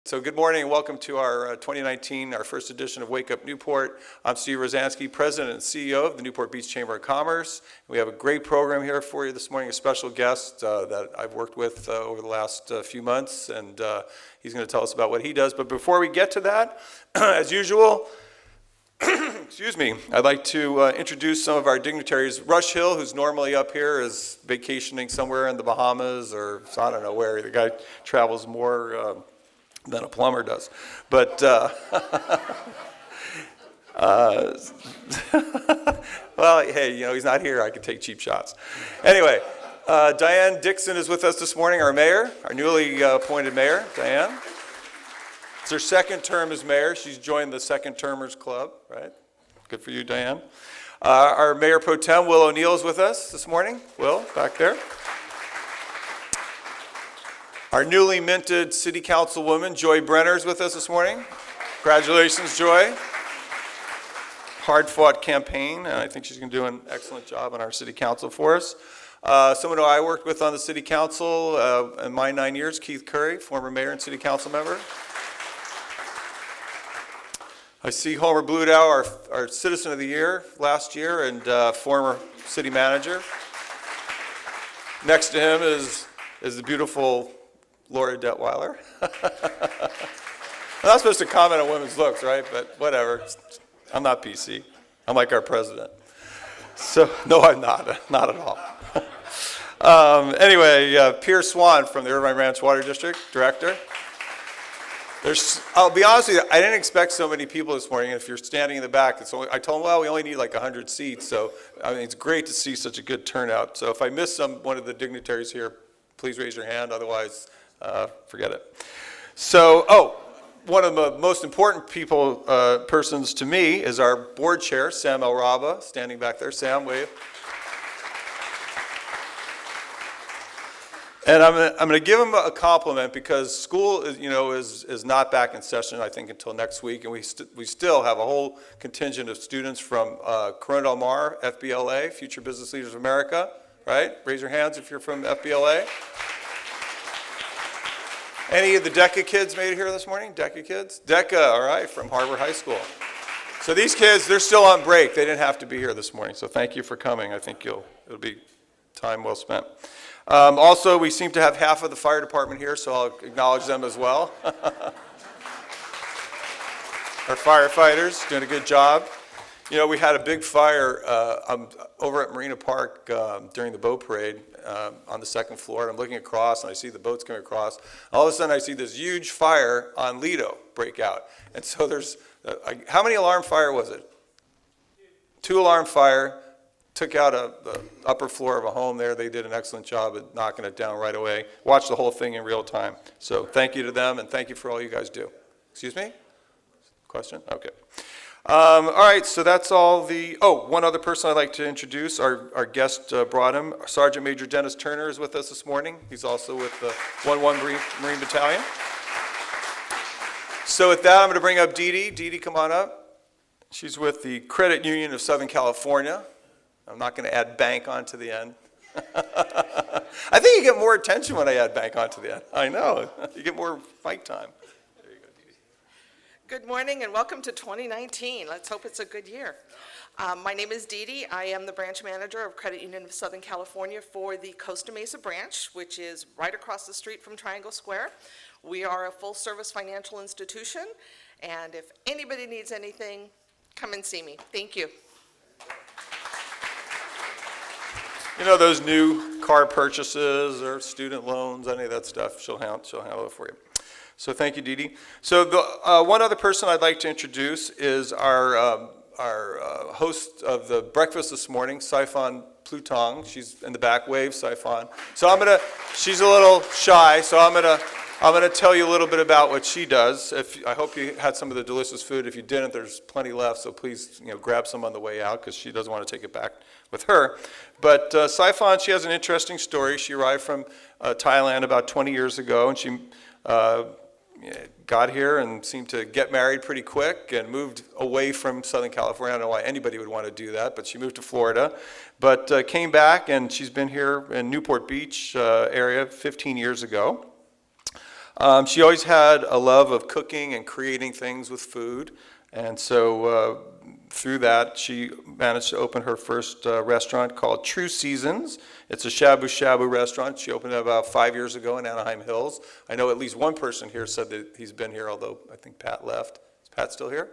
So good morning and welcome to our 2019, our first edition of Wake Up Newport. I'm Steve Rosansky, President and CEO of the Newport Beach Chamber of Commerce. We have a great program here for you this morning, a special guest that I've worked with over the last few months, and he's going to tell us about what he does. But before we get to that, as usual, excuse me, I'd like to introduce some of our dignitaries. Rush Hill, who's normally up here, is vacationing somewhere in the Bahamas or I don't know where. The guy travels more than a plumber does. But, well, hey, you know, he's not here. I can take cheap shots. Anyway, Diane Dixon is with us this morning, our mayor, our newly appointed mayor, Diane. It's her second term as mayor. She's joined the Second Termers Club, right? Good for you, Diane. Our Mayor Pro Tem, Will O'Neill, is with us this morning. Will, back there. Our newly minted City Councilwoman, Joy Brenner, is with us this morning. Congratulations, Joy. Hard-fought campaign, and I think she's going to do an excellent job on our City Council for us. Someone who I worked with on the City Council in my 9 years, Keith Curry, former mayor and City Council member. I see Homer Bludow, our Citizen of the Year last year and former city manager. Next to him is the beautiful Laura Detweiler. I'm not supposed to comment on women's looks, right? But whatever. I'm not PC. I'm like our president. So, no, I'm not. Not at all. Anyway, Pierce Swan from the Irvine Ranch Water District, Director. I'll be honest with you, I didn't expect so many people this morning. If you're standing in the back, I told them, well, we only need like 100 seats. So, I mean, it's great to see such a good turnout. So if I miss one of the dignitaries here, please raise your hand. Otherwise, forget it. So, one of the most important persons to me is our board chair, Sam Elraba, standing back there. Sam, wave. And I'm going to give him a compliment because school is not back in session, I think, until next week, and we still have a whole contingent of students from Corona Del Mar, FBLA, Future Business Leaders of America, right? Raise your hands if you're from FBLA. Any of the DECA kids made it here this morning? DECA kids? DECA, all right, from Harbor High School. So these kids, they're still on break. They didn't have to be here this morning, so thank you for coming. I think it'll be time well spent. Also, we seem to have half of the fire department here, so I'll acknowledge them as well. Our firefighters doing a good job. You know, we had a big fire over at Marina Park during the boat parade on the second floor, and I'm looking across, and I see the boats coming across. All of a sudden, I see this huge fire on Lido break out. And so there's, how many alarm fire was it? 2 alarm fire. Took out the upper floor of a home there. They did an excellent job at knocking it down right away. Watched the whole thing in real time. So thank you to them, and thank you for all you guys do. Excuse me? Question? Okay. All right, so that's all one other person I'd like to introduce. Our guest brought him. Sergeant Major Dennis Turner is with us this morning. He's also with the 1-1 Marine Battalion. So with that, I'm going to bring up Dee Dee. Dee Dee, come on up. She's with the Credit Union of Southern California. I'm not going to add bank onto the end. I think you get more attention when I add bank onto the end. I know. You get more fight time. There you go, Dee Dee. Good morning and welcome to 2019. Let's hope it's a good year. My name is Dee Dee. I am the branch manager of Credit Union of Southern California for the Costa Mesa branch, which is right across the street from Triangle Square. We are a full-service financial institution, and if anybody needs anything, come and see me. Thank you. You know, those new car purchases or student loans, any of that stuff, she'll handle it for you. So thank you, Dee Dee. So the one other person I'd like to introduce is our host of the breakfast this morning, Saifan Plutong. She's in the back. Wave, Saifan. So she's a little shy, so I'm gonna tell you a little bit about what she does. I hope you had some of the delicious food. If you didn't, there's plenty left, so please grab some on the way out because she doesn't want to take it back with her. But Saifan, she has an interesting story. She arrived from Thailand about 20 years ago, and she got here and seemed to get married pretty quick and moved away from Southern California. I don't know why anybody would want to do that, but she moved to Florida. But came back, and she's been here in Newport Beach area 15 years ago. She always had a love of cooking and creating things with food, and so through that, she managed to open her first restaurant called True Seasons. It's a shabu-shabu restaurant. She opened it about 5 years ago in Anaheim Hills. I know at least one person here said that he's been here, although I think Pat left. Is Pat still here?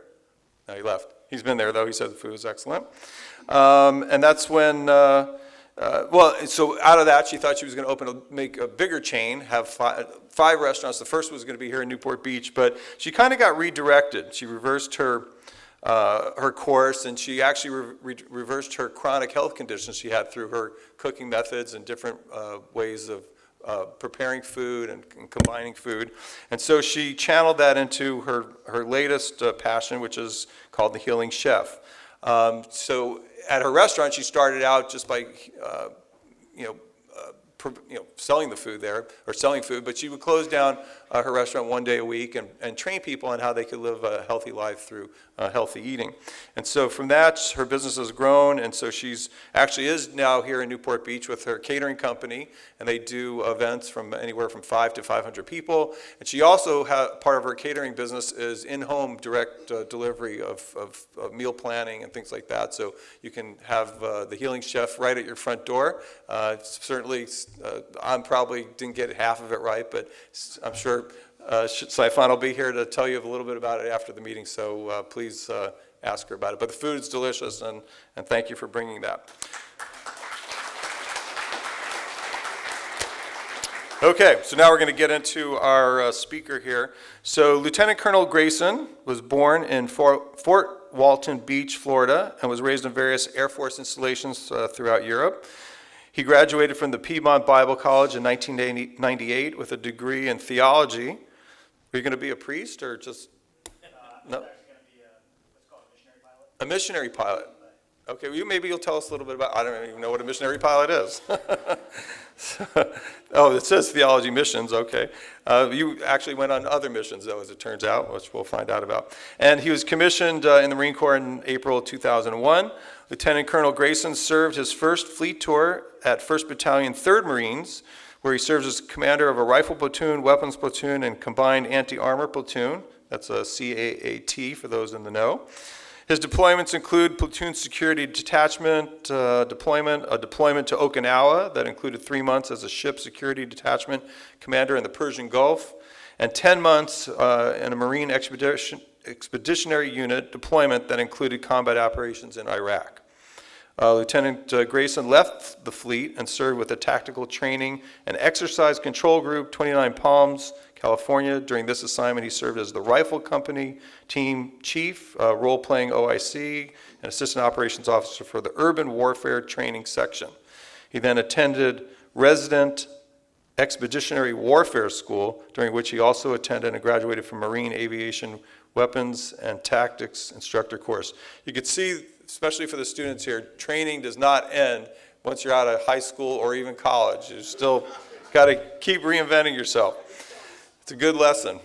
No, he left. He's been there, though. He said the food was excellent. And that's when, so out of that, she thought she was going to make a bigger chain, have five restaurants. The first was going to be here in Newport Beach, but she kind of got redirected. She reversed her course, and she actually reversed her chronic health conditions she had through her cooking methods and different ways of preparing food and combining food. And so she channeled that into her latest passion, which is called the Healing Chef. So at her restaurant, she started out just by, selling the food there, or selling food, but she would close down her restaurant one day a week and train people on how they could live a healthy life through healthy eating. And so from that, her business has grown, and so she's actually is now here in Newport Beach with her catering company, and they do events from anywhere from 5 to 500 people. And she also part of her catering business is in-home direct delivery of meal planning and things like that. So you can have the Healing Chef right at your front door. Certainly, I probably didn't get half of it right, but I'm sure Saifan will be here to tell you a little bit about it after the meeting, so please ask her about it. But the food is delicious, and thank you for bringing that. Okay, so now we're going to get into our speaker here. So Lieutenant Colonel Grayson was born in Fort Walton Beach, Florida, and was raised in various Air Force installations throughout Europe. He graduated from the Piedmont Bible College in 1998 with a degree in theology. Are you going to be a priest or just? No. Going to be what's called a missionary pilot. A missionary pilot. Okay, well, maybe you'll tell us a little bit about. I don't even know what a missionary pilot is. Oh, it says theology missions. Okay, you actually went on other missions, though, as it turns out, which we'll find out about. And he was commissioned in the Marine Corps in April 2001. Lieutenant Colonel Grayson served his first fleet tour at 1st Battalion, 3rd Marines, where he serves as commander of a rifle platoon, weapons platoon, and combined anti-armor platoon. That's a CAAT for those in the know. His deployments include platoon security detachment deployment, a deployment to Okinawa that included 3 months as a ship security detachment commander in the Persian Gulf, and 10 months in a Marine expeditionary unit deployment that included combat operations in Iraq. Lieutenant Grayson left the fleet and served with the Tactical Training and Exercise Control Group, 29 Palms, California. During this assignment, he served as the Rifle Company Team Chief, role-playing OIC, and Assistant Operations Officer for the Urban Warfare Training Section. He then attended Resident Expeditionary Warfare School, during which he also attended and graduated from Marine Aviation Weapons and Tactics Instructor course. You could see, especially for the students here, training does not end once you're out of high school or even college. You still got to keep reinventing yourself. It's a good lesson.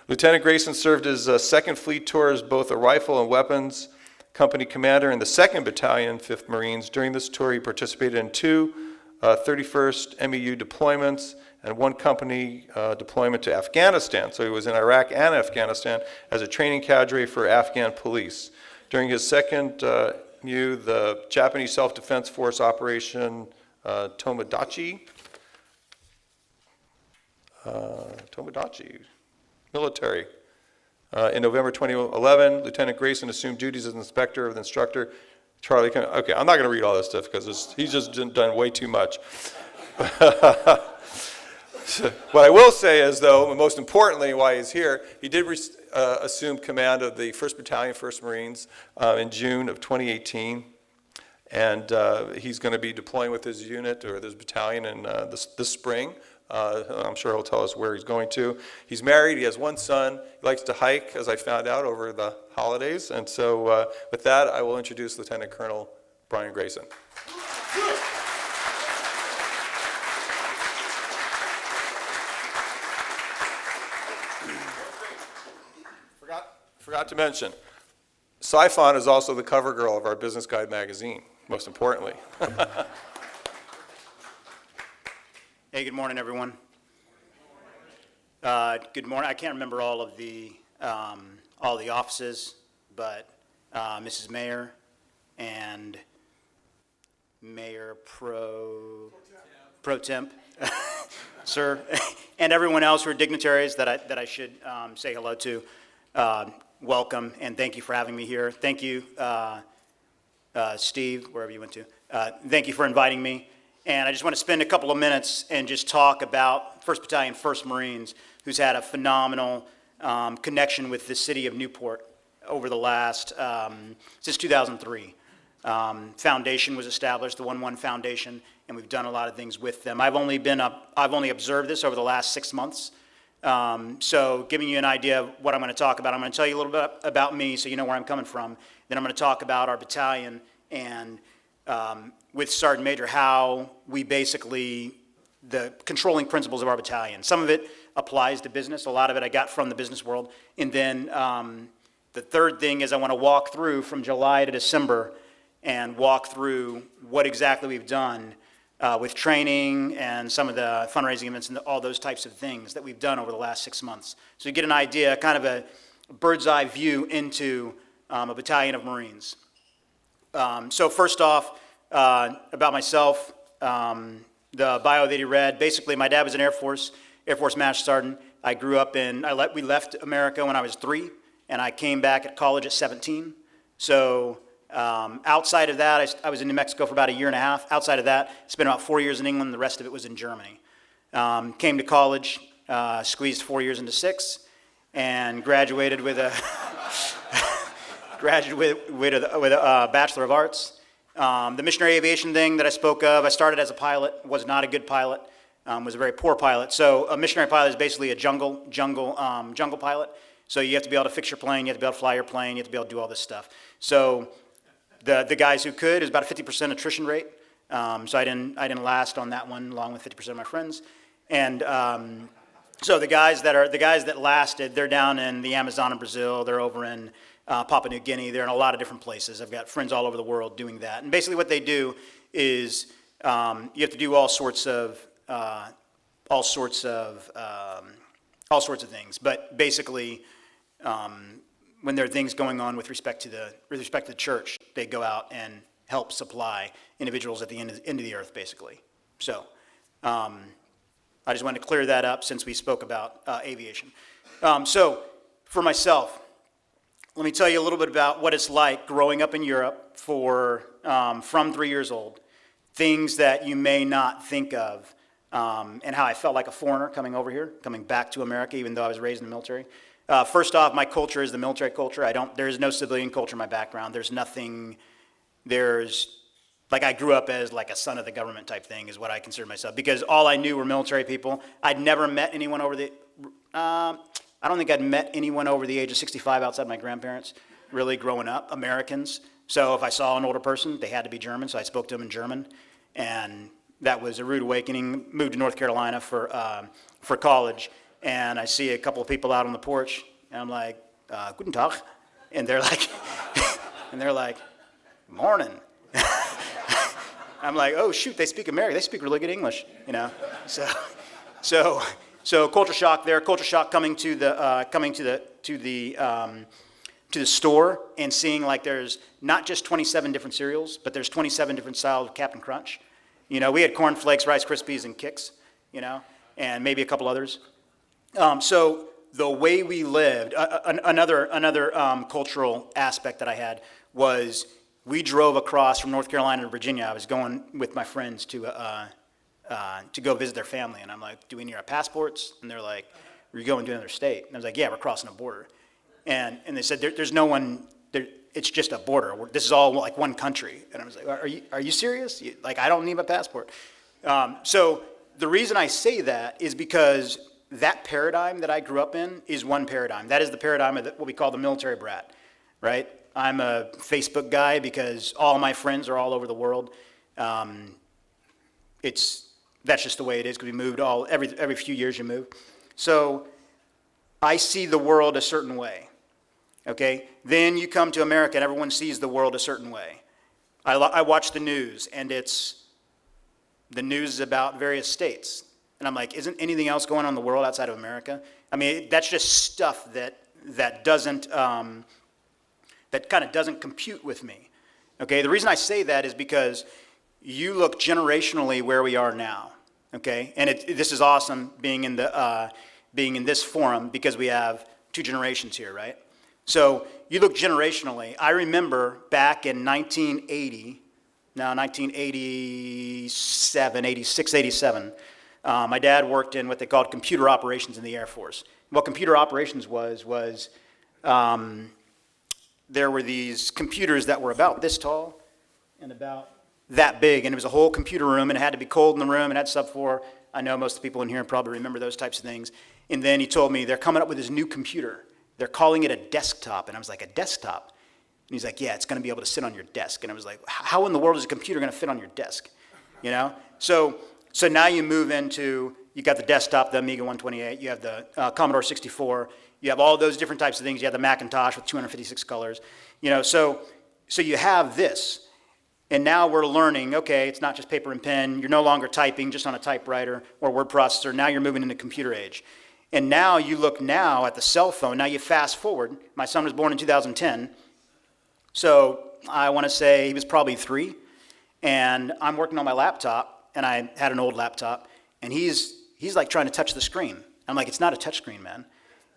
Lieutenant Grayson served his second fleet tour as both a rifle and weapons company commander in the 2nd Battalion, 5th Marines. During this tour, he participated in 2 31st MEU deployments and 1 company deployment to Afghanistan. So he was in Iraq and Afghanistan as a training cadre for Afghan police. During his second MEU, the Japanese Self-Defense Force Operation Tomodachi military. In November 2011, Lieutenant Grayson assumed duties as inspector of the instructor Charlie. Okay, I'm not going to read all this stuff because he's just done way too much. What I will say is, though, and most importantly, why he's here, he did assume command of the 1st Battalion, 1st Marines in June of 2018. And he's going to be deploying with his unit or this battalion in this spring. I'm sure he'll tell us where he's going to. He's married. He has 1 son. He likes to hike, as I found out over the holidays. And so with that, I will introduce Lieutenant Colonel Bryan Grayson. Forgot to mention, Saifan is also the cover girl of our Business Guide magazine, most importantly. Hey, good morning, everyone. Good morning. I can't remember all the offices, but Mrs. Mayor and Mayor Pro Temp, sir, and everyone else who are dignitaries that I should say hello to. Welcome, and thank you for having me here. Thank you, Steve, wherever you went to. Thank you for inviting me. And I just want to spend a couple of minutes and just talk about 1st Battalion, 1st Marines, who's had a phenomenal connection with the city of Newport over the last, since 2003. Foundation was established, the 1-1 Foundation, and we've done a lot of things with them. I've only observed this over the last 6 months. So giving you an idea of what I'm going to talk about, I'm going to tell you a little bit about me so you know where I'm coming from. Then I'm going to talk about our battalion and with Sergeant Major how we basically, the controlling principles of our battalion. Some of it applies to business. A lot of it I got from the business world. And then the third thing is I want to walk through from July to December and walk through what exactly we've done with training and some of the fundraising events and all those types of things that we've done over the last 6 months. So you get an idea, kind of a bird's eye view into a battalion of Marines. So first off, about myself, the bio that he read, basically my dad was an Air Force Master Sergeant. I grew up we left America when I was 3, and I came back at college at 17. So outside of that, I was in New Mexico for about a year and a half. Outside of that, spent about 4 years in England. The rest of it was in Germany. Came to college, squeezed 4 years into 6, and graduated with a Bachelor of Arts. The missionary aviation thing that I spoke of, I started as a pilot, was not a good pilot, was a very poor pilot. So a missionary pilot is basically a jungle pilot. So you have to be able to fix your plane, you have to be able to fly your plane, you have to be able to do all this stuff. So the guys who could, it was about a 50% attrition rate. So I didn't last on that one, along with 50% of my friends. And so the guys that lasted, they're down in the Amazon in Brazil, they're over in Papua New Guinea, they're in a lot of different places. I've got friends all over the world doing that. And basically what they do is you have to do all sorts of things. But basically, when there are things going on with respect to the church, they go out and help supply individuals at the end of the earth, basically. So I just wanted to clear that up since we spoke about aviation. So for myself, let me tell you a little bit about what it's like growing up in Europe from 3 years old, things that you may not think of, and how I felt like a foreigner coming back to America, even though I was raised in the military. First off, my culture is the military culture. There is no civilian culture in my background. I grew up as like a son of the government type thing is what I consider myself, because all I knew were military people. I'd never met anyone I don't think I'd met anyone over the age of 65 outside my grandparents, really growing up, Americans. So if I saw an older person, they had to be German, so I spoke to them in German. And that was a rude awakening. Moved to North Carolina for college, and I see a couple of people out on the porch, and I'm like, Guten Tag. And they're like, Morning. I'm like, oh shoot, they speak American. They speak really good English, you know. So culture shock there. Culture shock coming to the store and seeing like there's not just 27 different cereals, but there's 27 different styles of Captain Crunch. You know, we had Corn Flakes, Rice Krispies, and Kix, you know, and maybe a couple others. So the way we lived, another cultural aspect that I had was we drove across from North Carolina to Virginia. I was going with my friends to go visit their family, and I'm like, do we need our passports? And they're like, we're going to another state. And I was like, yeah, we're crossing a border. And they said, there's no one, it's just a border. This is all like one country. And I was like, are you serious? Like, I don't need my passport. So the reason I say that is because that paradigm that I grew up in is one paradigm. That is the paradigm of what we call the military brat, right? I'm a Facebook guy because all my friends are all over the world. That's just the way it is, because we moved every few years you move. So I see the world a certain way, okay? Then you come to America and everyone sees the world a certain way. I watch the news, and the news is about various states. And I'm like, isn't anything else going on in the world outside of America? I mean, that's just stuff that doesn't, that kind of doesn't compute with me. Okay, the reason I say that is because you look generationally where we are now. Okay, and this is awesome being in this forum because we have two generations here, right? So you look generationally. I remember back in 1987, 86, 87, my dad worked in what they called computer operations in the Air Force. What computer operations was there were these computers that were about this tall and about that big, and it was a whole computer room, and it had to be cold in the room, and had subfloor. I know most of the people in here probably remember those types of things. And then he told me, they're coming up with this new computer. They're calling it a desktop. And I was like, a desktop? And he's like, yeah, it's going to be able to sit on your desk. And I was like, how in the world is a computer going to fit on your desk? You know? So now you move into, you got the desktop, the Amiga 128, you have the Commodore 64, you have all those different types of things. You have the Macintosh with 256 colors. You know, so you have this. And now we're learning, okay, it's not just paper and pen. You're no longer typing just on a typewriter or word processor. Now you're moving into computer age. And now you look now at the cell phone. Now you fast forward. My son was born in 2010. So I want to say he was probably 3. And I'm working on my laptop, and I had an old laptop, and he's like trying to touch the screen. I'm like, it's not a touch screen, man.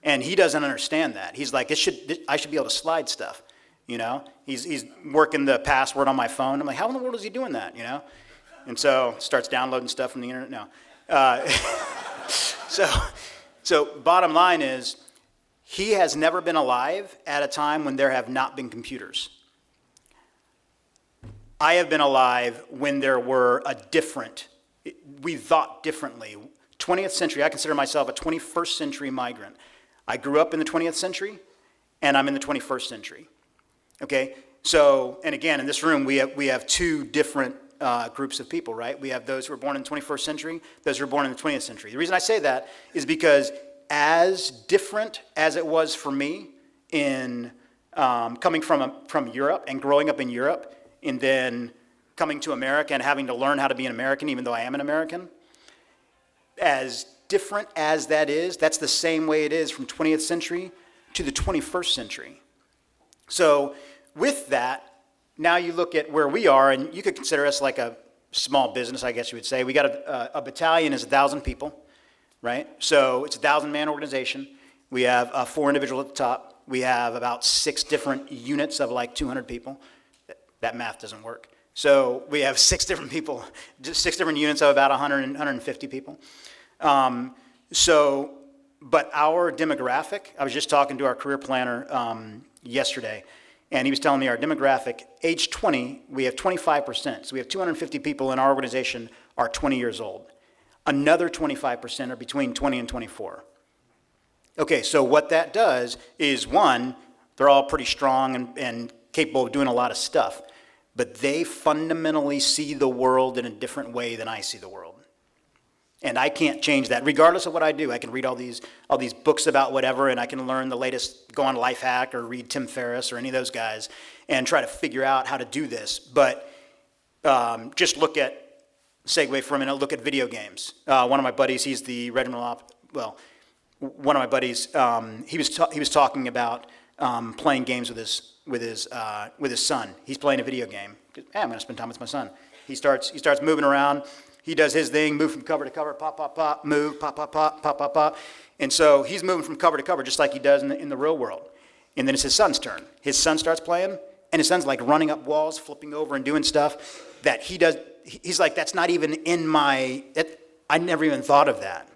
And he doesn't understand that. He's like, I should be able to slide stuff. You know, he's working the password on my phone. I'm like, how in the world is he doing that? You know, and so starts downloading stuff from the internet. No, so bottom line is, he has never been alive at a time when there have not been computers. I have been alive when there were we thought differently. 20th century. I consider myself a 21st century migrant. I grew up in the 20th century, and I'm in the 21st century. Okay, so, and again, in this room, we have two different groups of people, right? We have those who were born in the 21st century, those who were born in the 20th century. The reason I say that is because as different as it was for me in coming from Europe and growing up in Europe, and then coming to America and having to learn how to be an American, even though I am an American, as different as that is, that's the same way it is from 20th century to the 21st century. So with that, now you look at where we are, and you could consider us like a small business, I guess you would say. We got a battalion is 1,000 people, right? So it's a 1,000-man organization. We have 4 individuals at the top. We have about 6 different units of like 200 people. That math doesn't work. So we have 6 different people, just 6 different units of about 100 and 150 people. But our demographic, I was just talking to our career planner yesterday, and he was telling me our demographic, age 20, we have 25%. So we have 250 people in our organization are 20 years old. Another 25% are between 20 and 24. Okay, so what that does is, one, they're all pretty strong and capable of doing a lot of stuff, but they fundamentally see the world in a different way than I see the world. And I can't change that. Regardless of what I do, I can read all these books about whatever, and I can learn the latest, go on Lifehack or read Tim Ferriss or any of those guys and try to figure out how to do this. But just segue for a minute, look at video games. One of my buddies, he's the Reginald, one of my buddies, he was talking about playing games with his son. He's playing a video game. I'm going to spend time with my son. He starts moving around. He does his thing, move from cover to cover, pop, pop, pop, move, pop, pop, pop, pop, pop, pop. And so he's moving from cover to cover just like he does in the real world. And then it's his son's turn. His son starts playing, and his son's like running up walls, flipping over and doing stuff that he does. He's like, that's not even in I never even thought of that.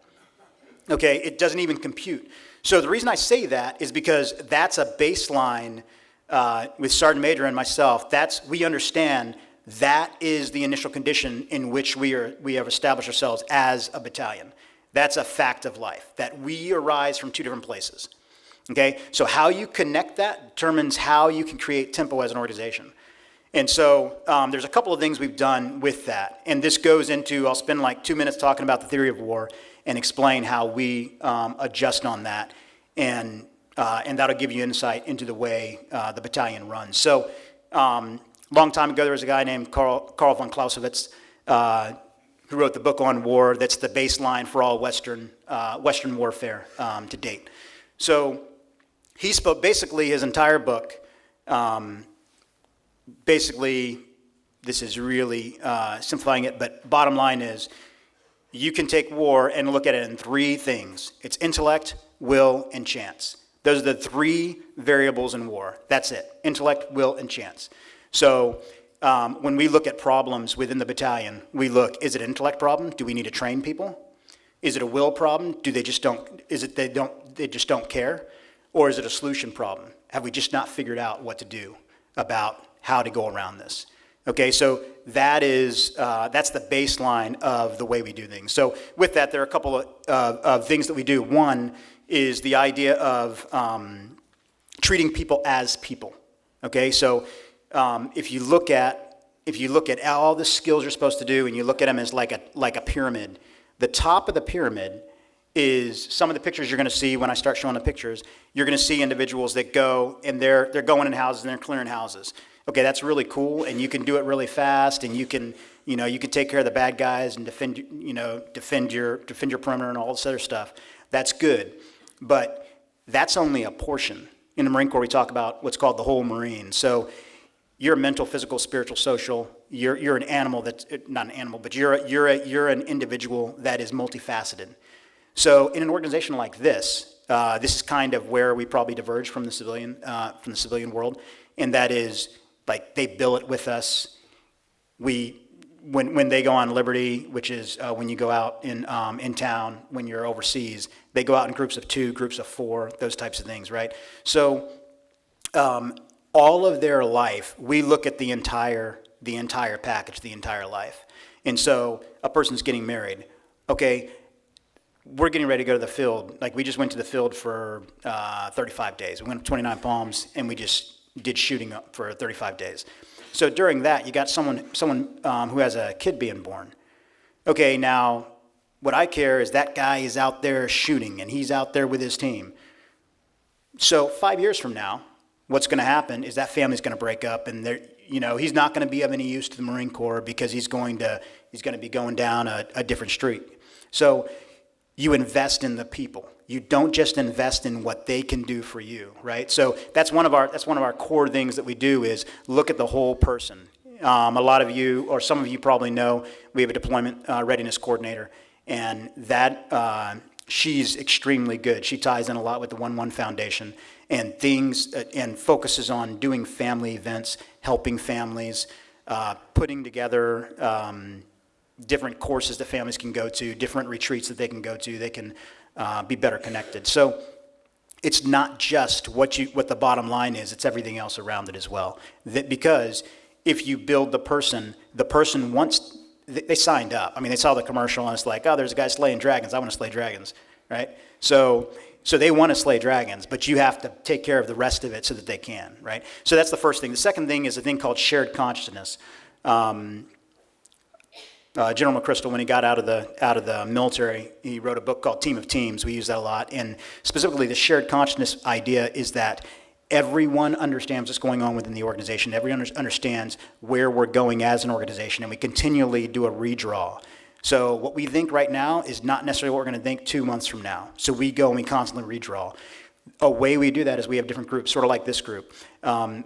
Okay, it doesn't even compute. So the reason I say that is because that's a baseline with Sergeant Major and myself. We understand that is the initial condition in which we have established ourselves as a battalion. That's a fact of life, that we arise from 2 different places. Okay, so how you connect that determines how you can create tempo as an organization. And so there's a couple of things we've done with that. And this goes into, I'll spend like 2 minutes talking about the theory of war and explain how we adjust on that. And that'll give you insight into the way the battalion runs. So long time ago, there was a guy named Karl von Clausewitz, who wrote the book on war that's the baseline for all Western warfare to date. So he spoke, basically his entire book, basically, this is really simplifying it, but bottom line is, you can take war and look at it in three things. It's intellect, will, and chance. Those are the three variables in war. That's it. Intellect, will, and chance. So when we look at problems within the battalion, we look, is it an intellect problem? Do we need to train people? Is it a will problem? They just don't care? Or is it a solution problem? Have we just not figured out what to do about how to go around this? Okay, so that's the baseline of the way we do things. So with that, there are a couple of things that we do. One is the idea of treating people as people. Okay, so if you look at all the skills you're supposed to do, and you look at them as like a pyramid, the top of the pyramid is some of the pictures you're going to see when I start showing the pictures. You're going to see individuals that go and they're going in houses and they're clearing houses. Okay, that's really cool, and you can do it really fast, and you can take care of the bad guys and defend your perimeter and all this other stuff. That's good, but that's only a portion. In the Marine Corps, we talk about what's called the whole Marine. So you're mental, physical, spiritual, social. You're an animal that's not an animal, but you're an individual that is multifaceted. So in an organization like this, this is kind of where we probably diverge from the civilian world, and that is, like, they bill it with us. When they go on liberty, which is when you go out in town, when you're overseas, they go out in groups of 2, groups of 4, those types of things, right? So all of their life, we look at the entire package, the entire life. And so a person's getting married. Okay, we're getting ready to go to the field. Like, we just went to the field for 35 days. We went to 29 Palms, and we just did shooting up for 35 days. So during that, you got someone who has a kid being born. Okay, now, what I care is that guy is out there shooting, and he's out there with his team. So 5 years from now, what's going to happen is that family's going to break up, and he's not going to be of any use to the Marine Corps because he's going to be going down a different street. So you invest in the people. You don't just invest in what they can do for you, right? So that's one of our core things that we do is look at the whole person. A lot of you, or some of you probably know, we have a deployment readiness coordinator, and that she's extremely good. She ties in a lot with the 1-1 Foundation and things, and focuses on doing family events, helping families, putting together different courses that families can go to, different retreats that they can go to. They can be better connected. So it's not just what the bottom line is, it's everything else around it as well. Because if you build the person wants, they signed up. I mean, they saw the commercial and it's like, oh, there's a guy slaying dragons, I want to slay dragons, right? So they want to slay dragons, but you have to take care of the rest of it so that they can, right? So that's the first thing. The second thing is a thing called shared consciousness. General McChrystal, when he got out of the military, he wrote a book called Team of Teams. We use that a lot. And specifically, the shared consciousness idea is that everyone understands what's going on within the organization. Everyone understands where we're going as an organization, and we continually do a redraw. So what we think right now is not necessarily what we're going to think 2 months from now. So we go and we constantly redraw. A way we do that is we have different groups, sort of like this group.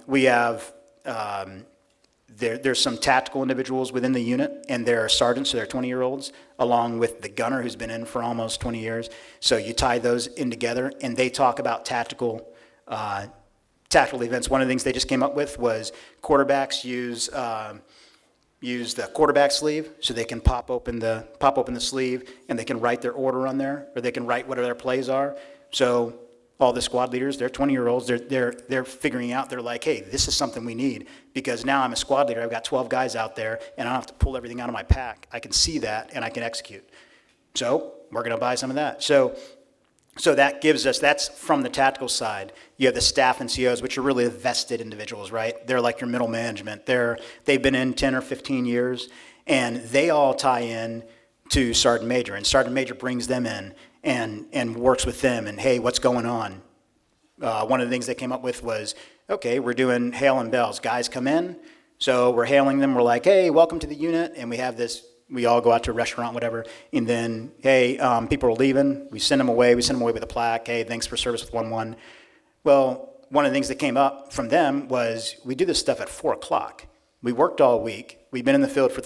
We have... There's some tactical individuals within the unit, and there are sergeants, so they're 20-year-olds, along with the gunner who's been in for almost 20 years. So you tie those in together, and they talk about tactical events. One of the things they just came up with was quarterbacks use the quarterback sleeve, so they can pop open the sleeve, and they can write their order on there, or they can write whatever their plays are. So all the squad leaders, they're 20-year-olds, they're figuring out, they're like, hey, this is something we need, because now I'm a squad leader, I've got 12 guys out there, and I don't have to pull everything out of my pack. I can see that, and I can execute. So we're gonna buy some of that. So that gives us, that's from the tactical side. You have the staff and COs, which are really vested individuals, right? They're like your middle management. They've been in 10 or 15 years, and they all tie in to Sergeant Major, and Sergeant Major brings them in and works with them, and hey, what's going on? One of the things they came up with was, okay, we're doing hail and bells. Guys come in, so we're hailing them. We're like, hey, welcome to the unit, and we have this we all go out to a restaurant, whatever, and then, hey, people are leaving. We send them away. We send them away with a plaque. Hey, thanks for service with 1-1. Well, one of the things that came up from them was we do this stuff at 4 o'clock. We worked all week. We've been in the field for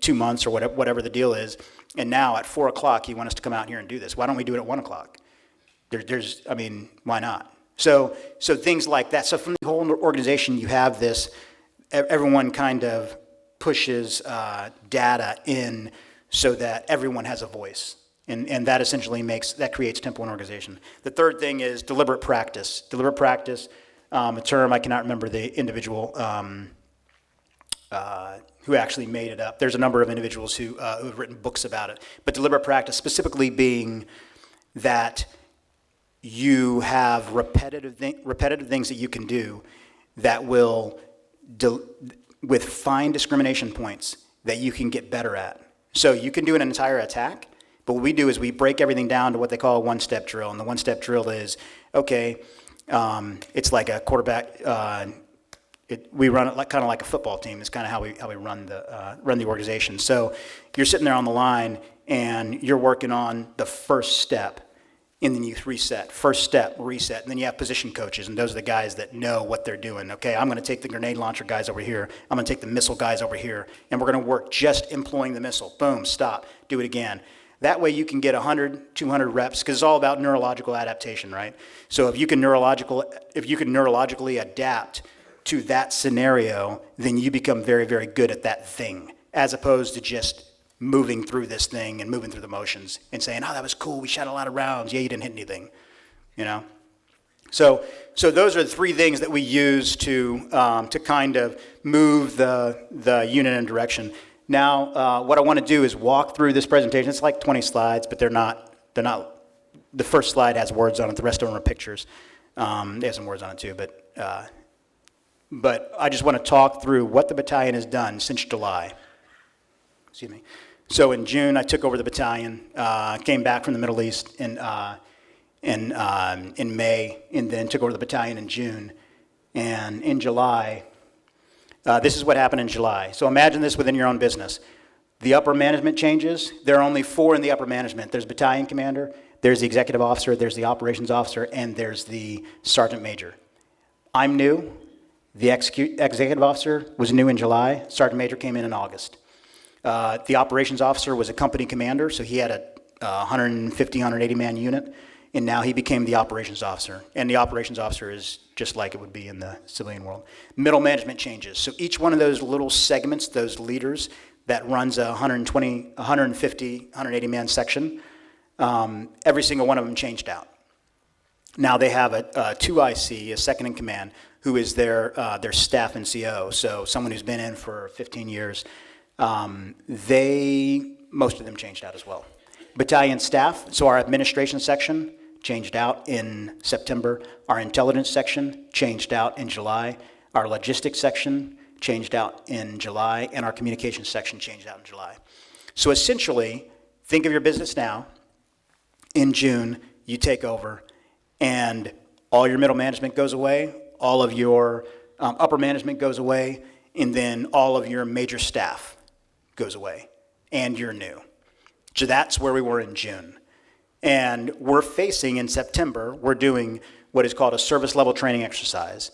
2 months or whatever the deal is, and now at 4 o'clock you want us to come out here and do this. Why don't we do it at 1 o'clock? Why not? So things like that. So from the whole organization, you have this, everyone kind of pushes data in so that everyone has a voice. And that essentially creates tempo and organization. The third thing is deliberate practice. Deliberate practice, a term, I cannot remember the individual who actually made it up. There's a number of individuals who have written books about it. But deliberate practice specifically being that you have repetitive things that you can do that will, with fine discrimination points, that you can get better at. So you can do an entire attack, but what we do is we break everything down to what they call a one-step drill. And the one-step drill is, okay, it's like a quarterback. We run it kind of like a football team. It's kind of how we run the organization. So you're sitting there on the line, and you're working on the first step, and then you reset. First step, reset, and then you have position coaches, and those are the guys that know what they're doing. Okay, I'm going to take the grenade launcher guys over here. I'm going to take the missile guys over here, and we're going to work just employing the missile. Boom, stop, do it again. That way you can get 100, 200 reps, because it's all about neurological adaptation, right? So if you can neurologically adapt to that scenario, then you become very, very good at that thing, as opposed to just moving through this thing and moving through the motions and saying, oh, that was cool, we shot a lot of rounds, yeah, you didn't hit anything, you know? So those are the three things that we use to kind of move the unit in a direction. Now, what I want to do is walk through this presentation. It's like 20 slides, but they're not, the first slide has words on it, the rest of them are pictures. They have some words on it too, but I just want to talk through what the battalion has done since July. Excuse me. So in June, I took over the battalion, came back from the Middle East in May, and then took over the battalion in June. And in July, this is what happened in July. So imagine this within your own business. The upper management changes. There are only 4 in the upper management. There's battalion commander, there's the executive officer, there's the operations officer, and there's the sergeant major. I'm new. The executive officer was new in July. Sergeant major came in August. The operations officer was a company commander, so he had a 150, 180-man unit, and now he became the operations officer. And the operations officer is just like it would be in the civilian world. Middle management changes. So each one of those little segments, those leaders that runs a 120, 150, 180-man section, every single one of them changed out. Now they have a 2IC, a second in command, who is their staff NCO, so someone who's been in for 15 years. Most of them changed out as well. Battalion staff, so our administration section changed out in September. Our intelligence section changed out in July. Our logistics section changed out in July, and our communications section changed out in July. So essentially, think of your business now. In June, you take over, and all your middle management goes away, all of your upper management goes away, and then all of your major staff goes away, and you're new. So that's where we were in June. And we're facing, in September, we're doing what is called a service level training exercise.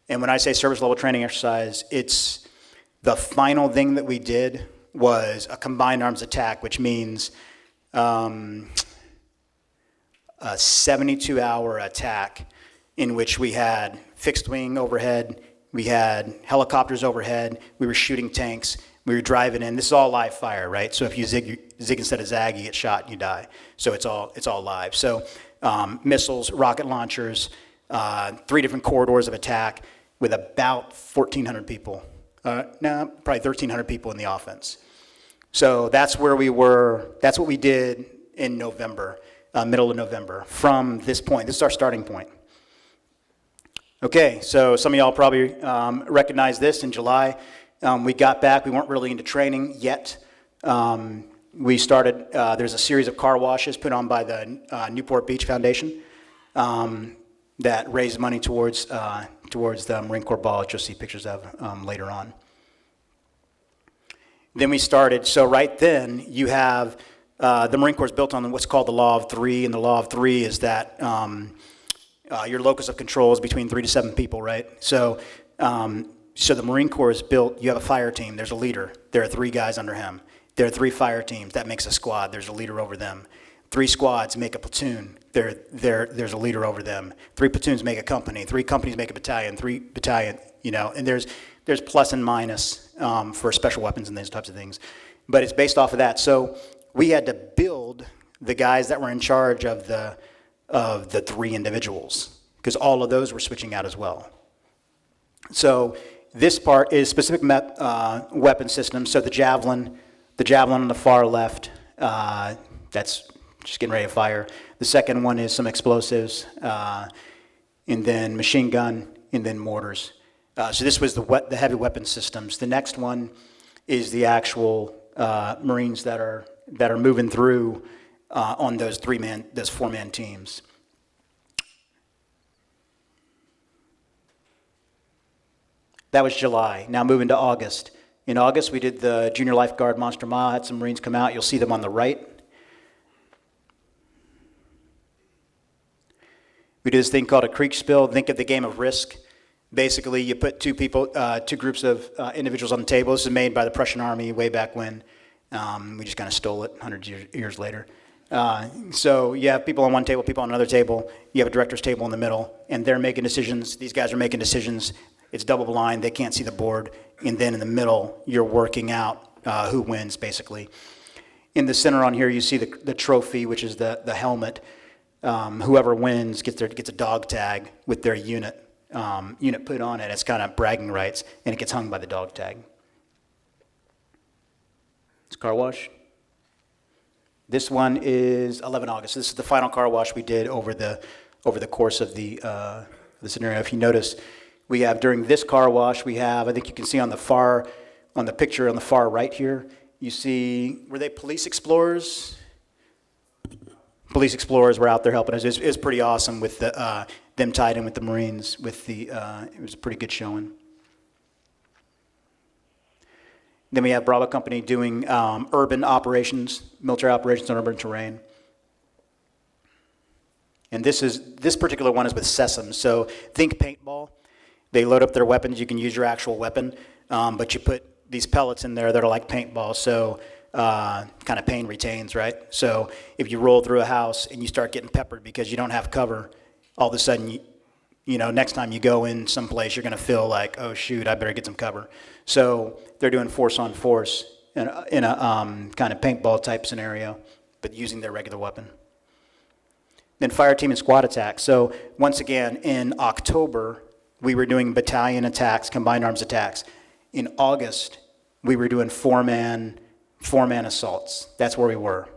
And when I say service level training exercise, it's the final thing that we did was a combined arms attack, which means a 72-hour attack in which we had fixed wing overhead, we had helicopters overhead, we were shooting tanks, we were driving in. This is all live fire, right? So if you zig instead of zag, you get shot and you die. So it's all live. So missiles, rocket launchers, 3 different corridors of attack with about 1,400 people. Probably 1,300 people in the offense. So that's where we were. That's what we did in November, middle of November. From this point, this is our starting point. Okay, so some of y'all probably recognize this. In July, we got back. We weren't really into training yet. We started, there's a series of car washes put on by the Newport Beach Foundation that raised money towards the Marine Corps Ball, which you'll see pictures of later on. Then we started, so right then, you have, the Marine Corps is built on what's called the Law of Three, and the Law of Three is that your locus of control is between 3 to 7 people, right? So the Marine Corps is built, you have a fire team, there's a leader, there are 3 guys under him. There are 3 fire teams, that makes a squad, there's a leader over them. 3 squads make a platoon, there's a leader over them. 3 platoons make a company, 3 companies make a battalion, 3 battalion, and there's plus and minus for special weapons and those types of things. But it's based off of that. So we had to build the guys that were in charge of the 3 individuals, because all of those were switching out as well. So this part is specific weapon systems. So the javelin on the far left, that's just getting ready to fire. The second one is some explosives, and then machine gun, and then mortars. So this was the heavy weapon systems. The next one is the actual Marines that are moving through on those 4-man teams. That was July. Now moving to August. In August, we did the Junior Lifeguard Monster Mile. Had some Marines come out. You'll see them on the right. We did this thing called a creek spill. Think of the game of Risk. Basically, you put 2 groups of individuals on the table. This is made by the Prussian Army way back when. We just kind of stole it 100 years later. So you have people on one table, people on another table. You have a director's table in the middle, and they're making decisions. These guys are making decisions. It's double blind. They can't see the board. And then in the middle, you're working out who wins, basically. In the center on here, you see the trophy, which is the helmet. Whoever wins gets a dog tag with their unit put on it. It's kind of bragging rights, and it gets hung by the dog tag. It's car wash. This one is 11 August. This is the final car wash we did over the course of the scenario. If you notice, we have during this car wash, I think you can see on the picture on the far right here, you see, were they police explorers? Police explorers were out there helping us. It was pretty awesome with them tied in with the Marines. It was a pretty good showing. Then we have Bravo Company doing urban operations, military operations on urban terrain. And this particular one is with Sesame. So think paintball. They load up their weapons. You can use your actual weapon, but you put these pellets in there that are like paintball. So kind of pain retains, right? So if you roll through a house and you start getting peppered because you don't have cover, all of a sudden, next time you go in someplace, you're going to feel like, oh, shoot, I better get some cover. So they're doing force on force in a kind of paintball type scenario, but using their regular weapon. Then fire team and squad attacks. So once again, in October, we were doing battalion attacks, combined arms attacks. In August, we were doing four-man assaults. That's where we were.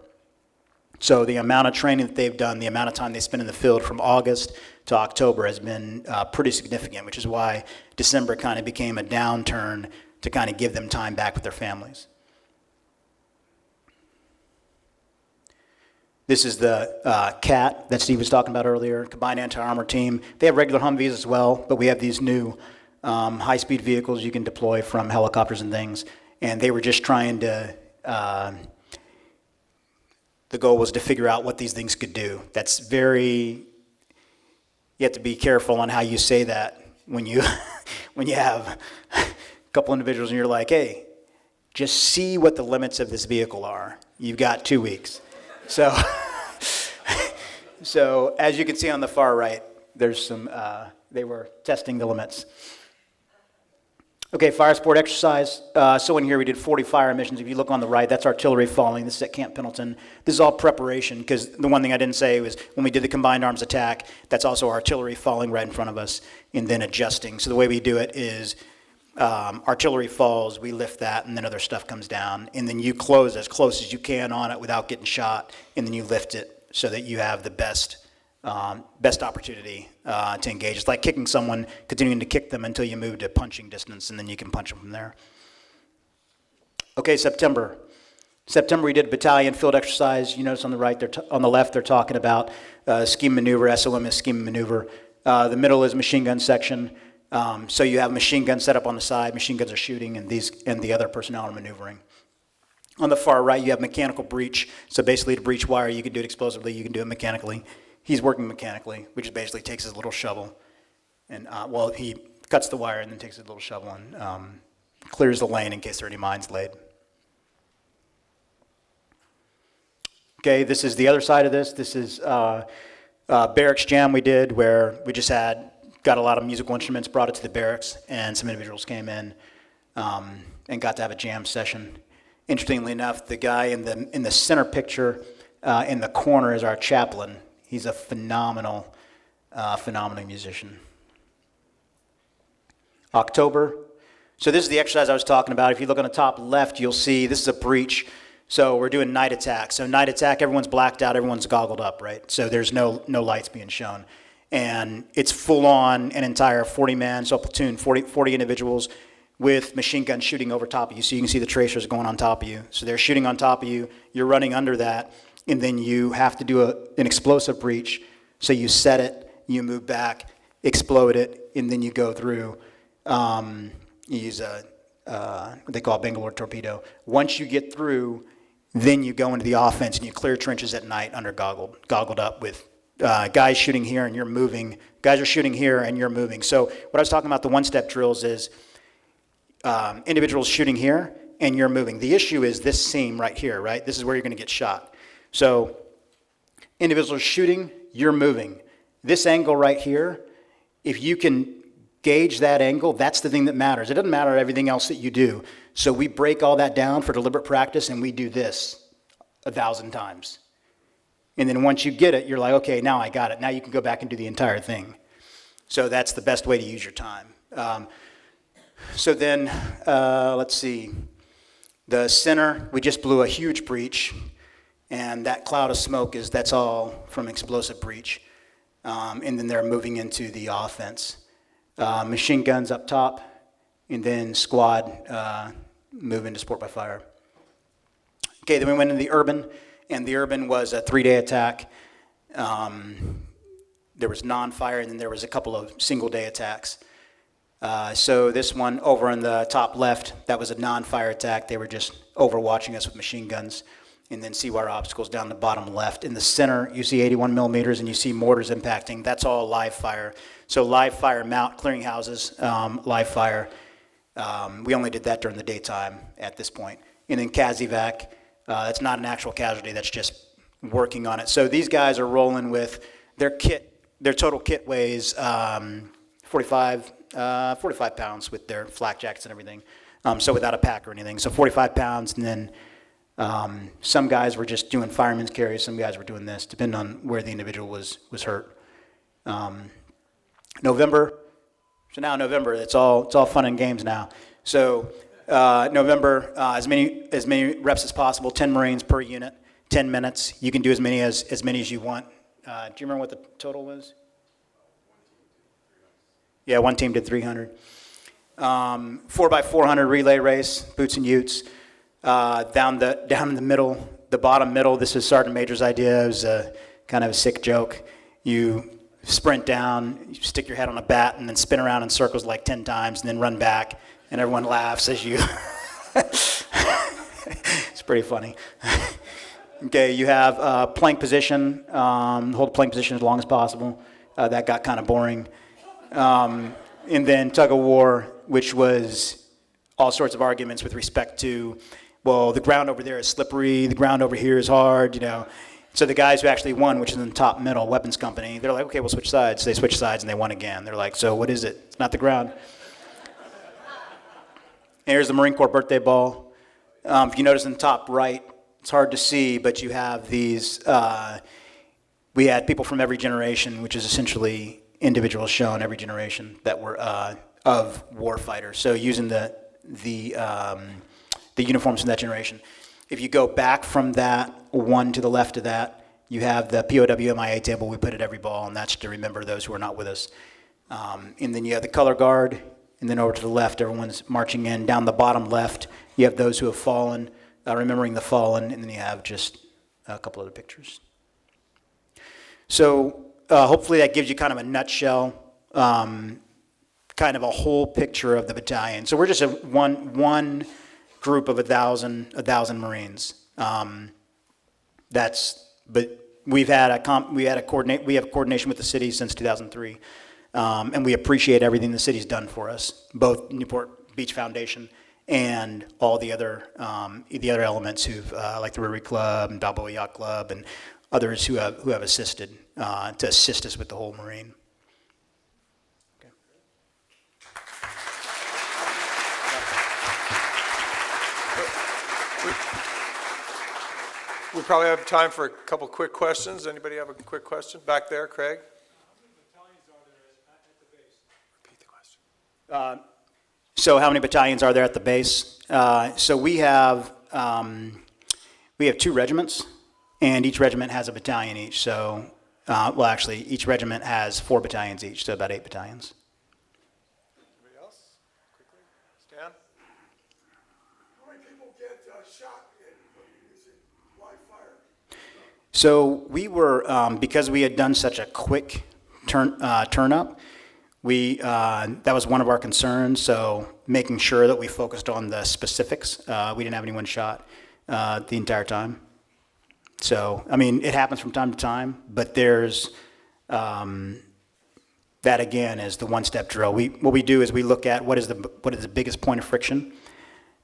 So the amount of training that they've done, the amount of time they spend in the field from August to October has been pretty significant, which is why December kind of became a downturn to kind of give them time back with their families. This is the CAT that Steve was talking about earlier, Combined Anti-Armor Team. They have regular Humvees as well, but we have these new high-speed vehicles you can deploy from helicopters and things. And they were just trying to, the goal was to figure out what these things could do. You have to be careful on how you say that when you have a couple individuals and you're like, hey, just see what the limits of this vehicle are. You've got 2 weeks. So as you can see on the far right, there's some, they were testing the limits. Okay, fire sport exercise. So in here we did 40 fire missions. If you look on the right, that's artillery falling. This is at Camp Pendleton. This is all preparation, because the one thing I didn't say was when we did the combined arms attack, that's also artillery falling right in front of us and then adjusting. So the way we do it is artillery falls, we lift that, and then other stuff comes down. And then you close as close as you can on it without getting shot, and then you lift it so that you have the best opportunity to engage. It's like kicking someone, continuing to kick them until you move to punching distance, and then you can punch them from there. Okay, September we did a battalion field exercise. You notice on the right, on the left, they're talking about scheme maneuver. SOM is scheme maneuver. The middle is machine gun section. So you have machine guns set up on the side. Machine guns are shooting, and the other personnel are maneuvering. On the far right, you have mechanical breach. So basically to breach wire, you can do it explosively, you can do it mechanically. He's working mechanically, which basically takes his little shovel and, he cuts the wire and then takes his little shovel and clears the lane in case there are any mines laid. Okay, this is the other side of this. This is barracks jam we did where we just got a lot of musical instruments, brought it to the barracks, and some individuals came in and got to have a jam session. Interestingly enough, the guy in the center picture in the corner is our chaplain. He's a phenomenal musician. October. So this is the exercise I was talking about. If you look on the top left, you'll see this is a breach. So we're doing night attack. So night attack, everyone's blacked out, everyone's goggled up, right? So there's no lights being shown. And it's full on an entire 40-man, so a platoon, 40 individuals with machine guns shooting over top of you. So you can see the tracers going on top of you. So they're shooting on top of you, you're running under that, and then you have to do an explosive breach. So you set it, you move back, explode it, and then you go through. You use what they call a Bangalore torpedo. Once you get through, then you go into the offense and you clear trenches at night under goggled up with guys shooting here and you're moving. Guys are shooting here and you're moving. So what I was talking about, the one-step drills is individuals shooting here and you're moving. The issue is this seam right here, right? This is where you're going to get shot. So individuals are shooting, you're moving. This angle right here, if you can gauge that angle, that's the thing that matters. It doesn't matter everything else that you do. So we break all that down for deliberate practice and we do this 1,000 times. And then once you get it, you're like, okay, now I got it. Now you can go back and do the entire thing. So that's the best way to use your time. So then, let's see. The center, we just blew a huge breach, and that cloud of smoke that's all from explosive breach. And then they're moving into the offense. Machine guns up top, and then squad move into support by fire. Okay, then we went into the urban, and the urban was a 3-day attack. There was non-fire, and then there was a couple of single-day attacks. So this one over on the top left, that was a non-fire attack. They were just overwatching us with machine guns. And then see-wire obstacles down the bottom left. In the center, you see 81 millimeters, and you see mortars impacting. That's all live fire. So live fire mount, clearing houses, live fire. We only did that during the daytime at this point. And then CASEVAC, that's not an actual casualty, that's just working on it. So these guys are rolling with their kit. Their total kit weighs 45 pounds with their flak jackets and everything. So without a pack or anything. So 45 pounds, and then some guys were just doing fireman's carries, some guys were doing this, depending on where the individual was hurt. November, so now November, it's all fun and games now. So November, as many reps as possible, 10 Marines per unit, 10 minutes. You can do as many as you want. Do you remember what the total was? Yeah, one team did 300. 4x400 relay race, boots and utes. Down in the middle, the bottom middle, this is Sergeant Major's idea. It was a kind of a sick joke. You sprint down, you stick your head on a bat, and then spin around in circles like 10 times, and then run back, and everyone laughs as you... It's pretty funny. Okay, you have plank position, hold plank position as long as possible. That got kind of boring. And then tug of war, which was all sorts of arguments with respect to, well, the ground over there is slippery, the ground over here is hard, you know. So the guys who actually won, which is in the top middle, weapons company, they're like, okay, we'll switch sides. They switch sides and they won again. They're like, so what is it? It's not the ground. And here's the Marine Corps birthday ball. If you notice in the top right, it's hard to see, but you have these, we had people from every generation, which is essentially individuals shown every generation that were of war fighters. So using the uniforms from that generation. If you go back from that one to the left of that, you have the POW MIA table we put at every ball, and that's to remember those who are not with us. And then you have the color guard, and then over to the left, everyone's marching in. Down the bottom left, you have those who have fallen, remembering the fallen, and then you have just a couple other pictures. So hopefully that gives you kind of a nutshell, kind of a whole picture of the battalion. So we're just one group of 1,000 Marines. But we have coordination with the city since 2003, and we appreciate everything the city's done for us, both Newport Beach Foundation and all the other elements like the Rotary Club and Balboa Yacht Club and others who have assisted to assist us with the whole Marine. Okay. We probably have time for a couple quick questions. Anybody have a quick question? Back there, Craig? Repeat the question. So how many battalions are there at the base? So we have 2 regiments, and each regiment has a battalion each. So, well, actually, each regiment has 4 battalions each, so about 8 battalions. Anybody else? Quickly? Stan? How many people get shot using live fire? So we were, because we had done such a quick turn up, that was one of our concerns, so making sure that we focused on the specifics. We didn't have anyone shot the entire time. So, I mean, it happens from time to time, but there's, that again is the one-step drill. What we do is we look at what is the biggest point of friction,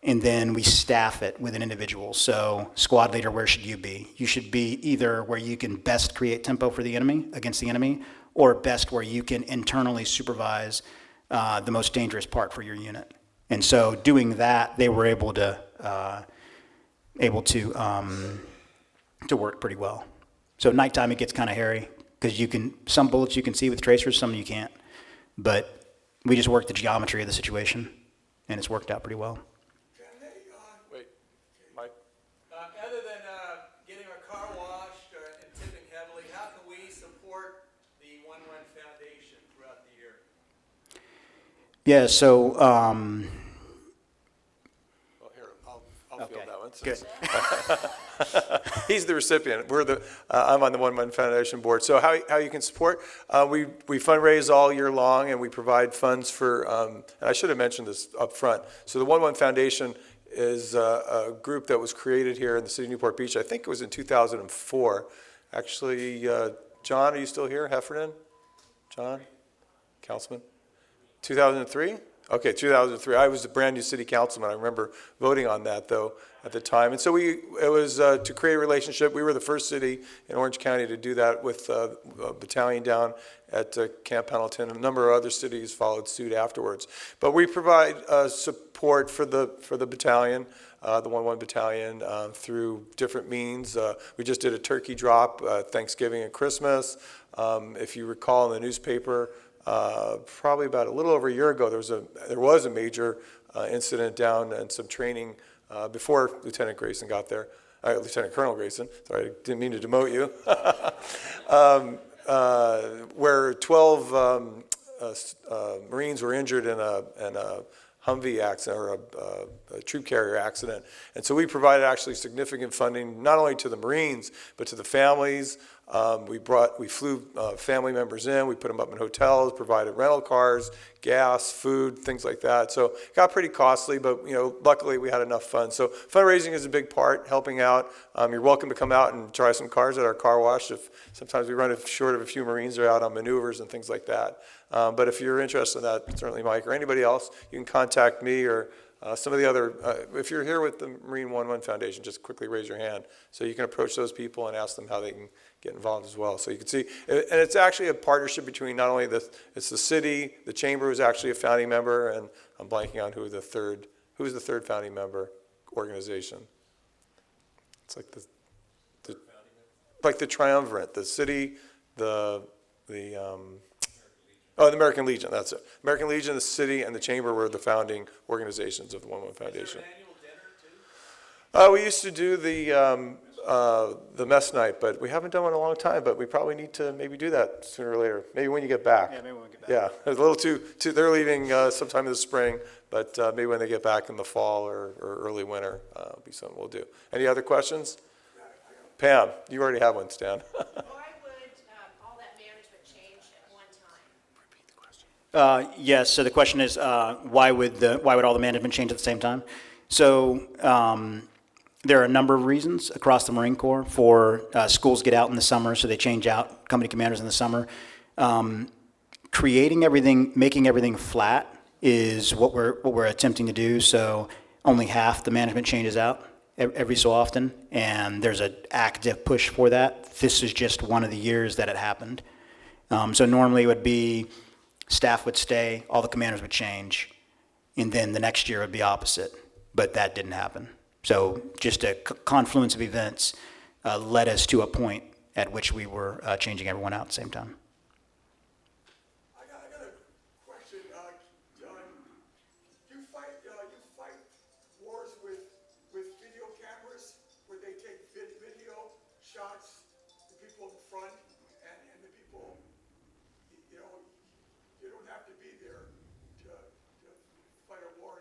and then we staff it with an individual. So, squad leader, where should you be? You should be either where you can best create tempo for the enemy, against the enemy, or best where you can internally supervise the most dangerous part for your unit. And so doing that, they were able to work pretty well. So at nighttime it gets kind of hairy because some bullets you can see with tracers, some you can't. But we just worked the geometry of the situation, and it's worked out pretty well. Wait, Mike? Other than getting our car washed and tipping heavily, how can we support the One Run Foundation throughout the year? Yeah, so, Well, here, I'll okay, field that one. good. He's the recipient. I'm on the One Man Foundation board. So how you can support? We fundraise all year long, and we provide funds for. And I should have mentioned this up front. So the One Man Foundation is a group that was created here in the city of Newport Beach. I think it was in 2004. Actually, John, are you still here? Heffernan? John, Councilman. 2003? Okay, 2003. I was a brand new city councilman. I remember voting on that, though, at the time. And so it was to create a relationship. We were the first city in Orange County to do that with a battalion down at Camp Pendleton. A number of other cities followed suit afterwards. But we provide support for the battalion, the 1-1 battalion, through different means. We just did a turkey drop Thanksgiving and Christmas. If you recall in the newspaper, probably about a little over a year ago, there was a major incident down and some training before Lieutenant Grayson got there. Lieutenant Colonel Grayson, sorry, I didn't mean to demote you. Where 12 Marines were injured in a Humvee accident or a troop carrier accident. And so we provided actually significant funding, not only to the Marines, but to the families. We flew family members in, we put them up in hotels, provided rental cars, gas, food, things like that. So it got pretty costly, but luckily we had enough funds. So fundraising is a big part, helping out. You're welcome to come out and try some cars at our car wash. Sometimes we run short of a few Marines are out on maneuvers and things like that. But if you're interested in that, certainly Mike or anybody else, you can contact me or some of the other, if you're here with the Marine 1-1 Foundation, just quickly raise your hand. So you can approach those people and ask them how they can get involved as well. So you can see, and it's actually a partnership between not only it's the city, the chamber was actually a founding member, and I'm blanking on who's the third founding member organization. It's like the triumvirate, the city, the American Legion, that's it. American Legion, the city, and the chamber were the founding organizations of the 1-1 Foundation. Is there an annual dinner, too? We used to do the mess night, but we haven't done one in a long time, but we probably need to maybe do that sooner or later. Maybe when you get back. Yeah, maybe when we get back. Yeah, it's a little too they're leaving sometime in the spring, but maybe when they get back in the fall or early winter, will be something we'll do. Any other questions? Pam, you already have one, Stan. Why would all that management change at one time? Yes, so the question is, why would all the management change at the same time? So there are a number of reasons across the Marine Corps for schools get out in the summer, so they change out company commanders in the summer. Creating everything, making everything flat is what we're attempting to do. So only half the management changes out every so often, and there's an active push for that. This is just one of the years that it happened. So normally it would be staff would stay, all the commanders would change, and then the next year would be opposite, but that didn't happen. So just a confluence of events led us to a point at which we were changing everyone out at the same time. I got a question. You fight wars with video cameras where they take video shots, the people in front and the people, you know, you don't have to be there to fight a war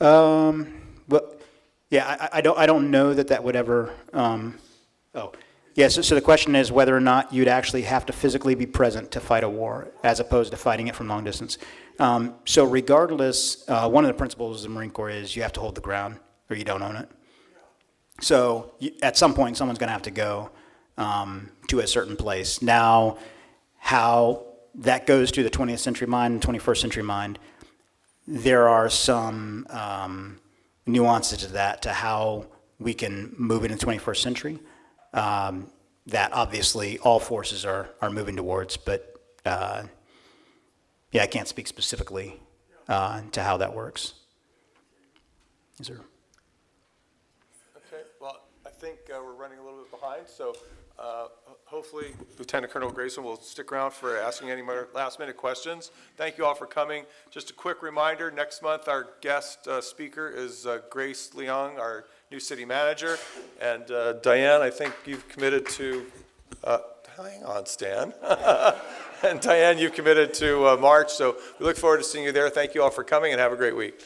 anymore. Well, yeah, I don't know that would ever. So the question is whether or not you'd actually have to physically be present to fight a war, as opposed to fighting it from long distance. So regardless, one of the principles of the Marine Corps is you have to hold the ground, or you don't own it. So at some point, someone's going to have to go to a certain place. Now, how that goes to the 20th century mind and 21st century mind, there are some nuances to that, to how we can move it in the 21st century, that obviously all forces are moving towards, but yeah, I can't speak specifically to how that works. Yes, sir. Okay, well, I think we're running a little bit behind, so hopefully Lieutenant Colonel Grayson will stick around for asking any more last-minute questions. Thank you all for coming. Just a quick reminder, next month our guest speaker is Grace Leong, our new city manager, and Diane, I think you've committed to, hang on, Stan. And Diane, you've committed to March, so we look forward to seeing you there. Thank you all for coming, and have a great week.